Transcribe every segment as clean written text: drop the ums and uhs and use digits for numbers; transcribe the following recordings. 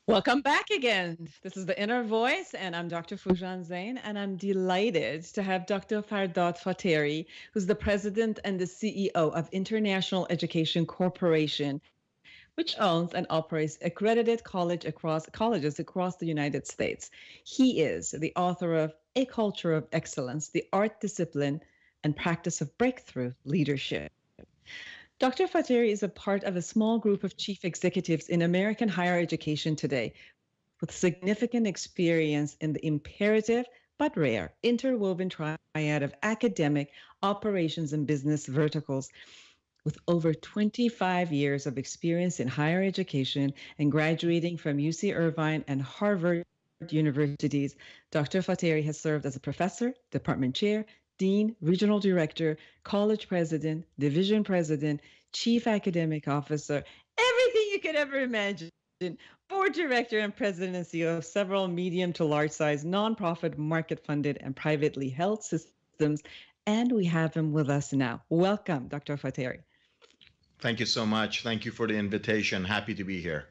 Welcome back again. This is The Inner Voice, and I'm Dr. Fujan Zain, and I'm delighted to have Dr. Fardad Fateri, who's the president and the CEO of International Education Corporation, which owns and operates accredited colleges across the United States. He is the author of A Culture of Excellence, the Art, Discipline, and Practice of Breakthrough Leadership. Dr. Fateri is a part of a small group of chief executives in American higher education today with significant experience in the imperative but rare interwoven triad of academic, operations, and business verticals. With over 25 years of experience in higher education and graduating from UC Irvine and Harvard universities, Dr. Fateri has served as a professor, department chair, dean, regional director, college president, division president, chief academic officer, everything you could ever imagine. Board director and president and CEO of several medium to large size nonprofit, market funded, and privately held systems. And we have him with us now. Welcome, Dr. Fateri. Thank you so much. Thank you for the invitation. Happy to be here.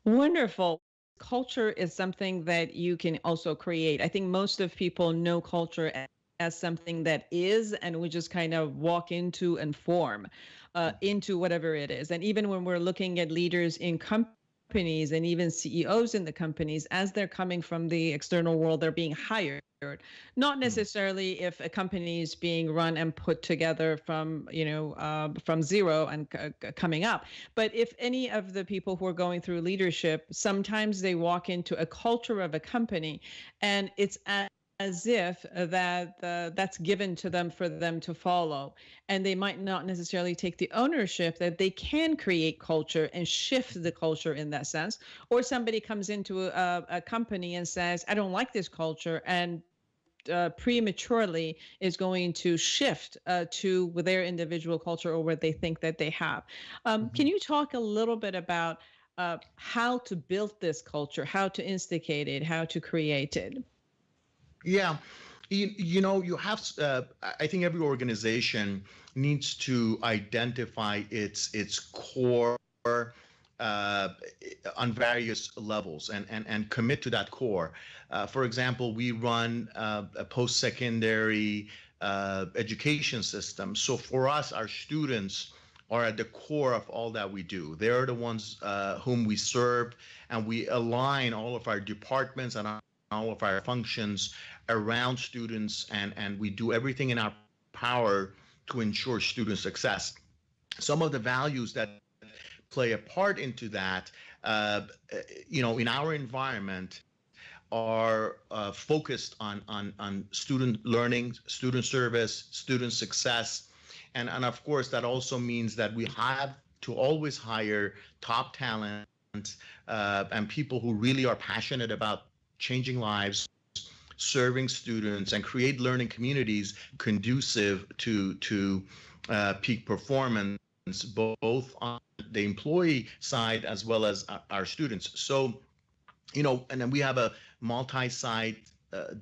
Wonderful. Culture is something that you can also create. I think most of people know culture as something that is, and we just kind of walk into and form into whatever it is. And even when we're looking at leaders in companies and even CEOs in the companies, as they're coming from the external world, they're being hired. Not necessarily if a company is being run and put together from, from zero and coming up. But if any of the people who are going through leadership, sometimes they walk into a culture of a company and it's as if that's given to them for them to follow. And they might not necessarily take the ownership that they can create culture and shift the culture in that sense. Or somebody comes into a company and says, I don't like this culture, and prematurely is going to shift to their individual culture or what they think that they have. Can you talk a little bit about how to build this culture, how to instigate it, how to create it? Yeah, you have. I think every organization needs to identify its core on various levels and commit to that core. For example, we run a post-secondary education system. So for us, our students are at the core of all that we do. They're the ones whom we serve, and we align all of our departments and all of our functions around students, and we do everything in our power to ensure student success. Some of the values that play a part into that, in our environment are focused on student learning, student service, student success. And of course, that also means that we have to always hire top talent and people who really are passionate about changing lives, serving students, and create learning communities conducive to peak performance, both on the employee side as well as our students. So, and then we have a multi-site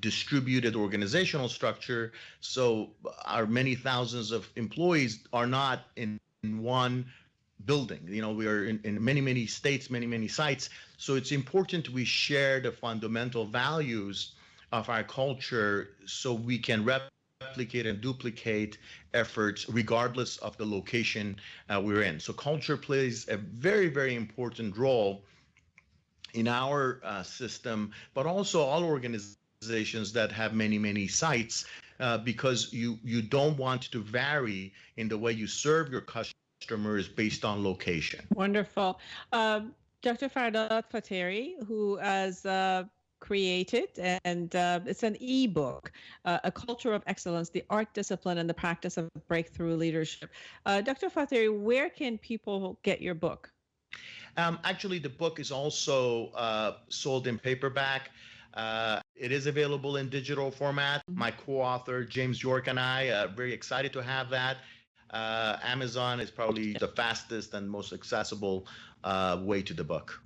distributed organizational structure. So our many thousands of employees are not in one building. We are in many states, many sites. So it's important we share the fundamental values of our culture so we can replicate and duplicate efforts regardless of the location we're in. So culture plays a very important role in our system, but also all organizations that have many sites, because you don't want to vary in the way you serve your customers based on location. Wonderful. Dr. Fardad Fateri, who has created, and it's an ebook, A Culture of Excellence, the Art, Discipline, and the Practice of Breakthrough Leadership. Dr. Fateri, where can people get your book? Actually, the book is also sold in paperback. It is available in digital format. My co-author, James York, and I are very excited to have that. Amazon is probably the fastest and most accessible way to the book.